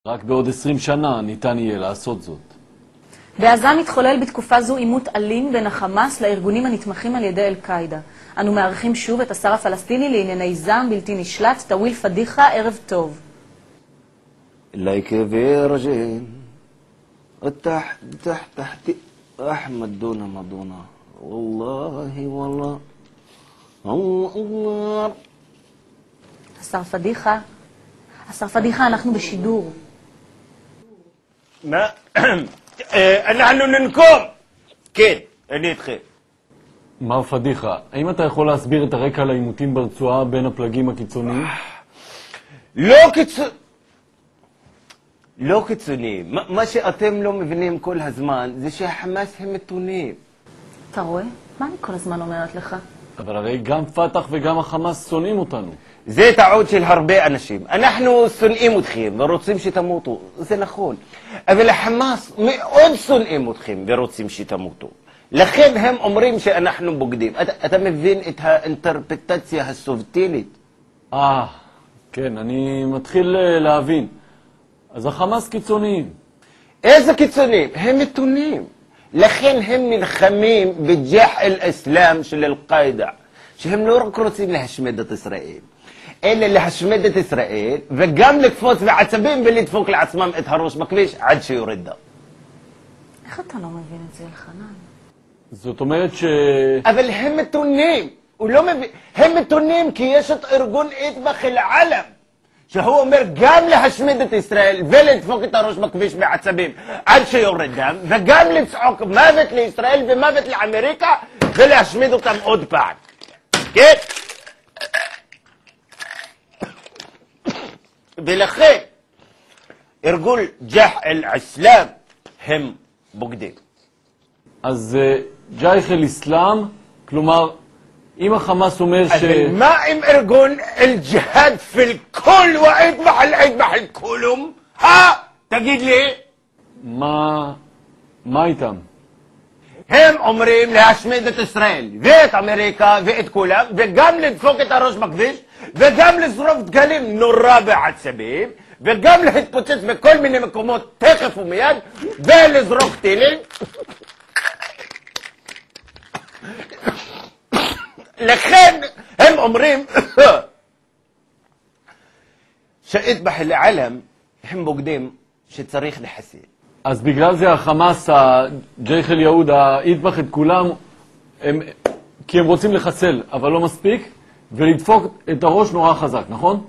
רק בעוד 20 שנה ניתן יהיה לעשות זאת. בעזה מתחולל בתקופה זו עימות אלים בין החמאס לארגונים הנתמכים על ידי אל-קאעידה. אנו מארחים שוב את השר הפלסטיני לענייני זעם בלתי נשלט, טוויל פדיחה, ערב טוב. ليك فيرجين تحت أحمد دون مضونة والله الله השר פדיחה, אנחנו בשידור. ما אנחנו ננקום. כן, אני איתכם. מר פדיחה, האם אתה יכול להסביר את הרקע לעימותים ברצועה בין הפלגים הקיצוניים? לא קיצוניים. מה שאתם לא מבינים כל הזמן זה שהחמאס הם מתונים. אתה רואה? מה אני כל הזמן אומרת לך? אבל הרי גם פתח וגם החמאס שונאים אותנו. זה טעות של הרבה אנשים. אנחנו שונאים אתכם ורוצים שתמותו, זה נכון. אבל החמאס מאוד שונאים אתכם ורוצים שתמותו. לכן הם אומרים שאנחנו בוגדים. אתה מבין את האינטרפטציה הסובטילית? כן, אני מתחיל להבין. אז החמאס קיצוניים. איזה קיצוניים? הם מתונים. לכן הם נלחמים בג'ח אל-אסלאם של אל-קאעידה, שהם לא רק רוצים להשמיד את ישראל, אלא להשמיד את ישראל וגם לקפוץ בעצבים ולדפוק לעצמם את הראש בכביש עד שיורד דם. איך אתה לא מבין את זה, אלחנן? זאת אומרת אבל הם מתונים. הוא לא מבין. הם מתונים כי יש את ארגון איתבח אל-עלם, שהוא אומר גם להשמיד את ישראל ולדפוק את הראש בכביש בעצבים עד שיורד דם, וגם לצעוק מוות לישראל ומוות לאמריקה ולהשמיד אותם עוד פעם. כן? ולכן ארגון ג'ח אל-אסלאם הם בוגדים. אז ג'ייח אל-אסלאם, כלומר, אם החמאס אומר אבל מה עם ארגון אל-ג'האד פי אל-כל ואיתבח אל-כולם? תגיד לי. מה איתם? הם אומרים להשמיד את ישראל ואת אמריקה ואת כולם, וגם לדפוק את הראש בכביש, וגם לשרוף דגלים נורא בעצבים, וגם להתפוצץ בכל מיני מקומות תכף ומיד, ולזרוק טילים. לכן הם אומרים שאיתבח אל-עלם הם בוגדים שצריך לחסל. אז בגלל זה החמאס, ג'ייח אל-יהוד, איתבח את כולם, כי הם רוצים לחסל, אבל לא מספיק, ולדפוק את הראש נורא חזק, נכון?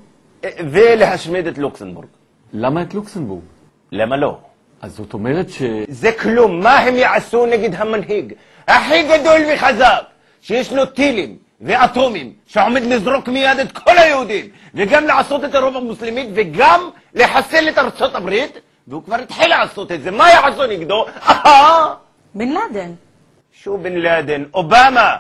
ולהשמיד את לוקסנבורג. למה את לוקסנבורג? למה לא? אז זאת אומרת זה כלום. מה הם יעשו נגד המנהיג הכי גדול וחזק, שיש לו טילים ואטומים, שעומד לזרוק מיד את כל היהודים, וגם לעשות את הרוב המוסלמית, וגם לחסל את ארצות הברית, והוא כבר התחיל לעשות את זה. מה יעשו נגדו? בן לאדן. שו בן לאדן? אובמה.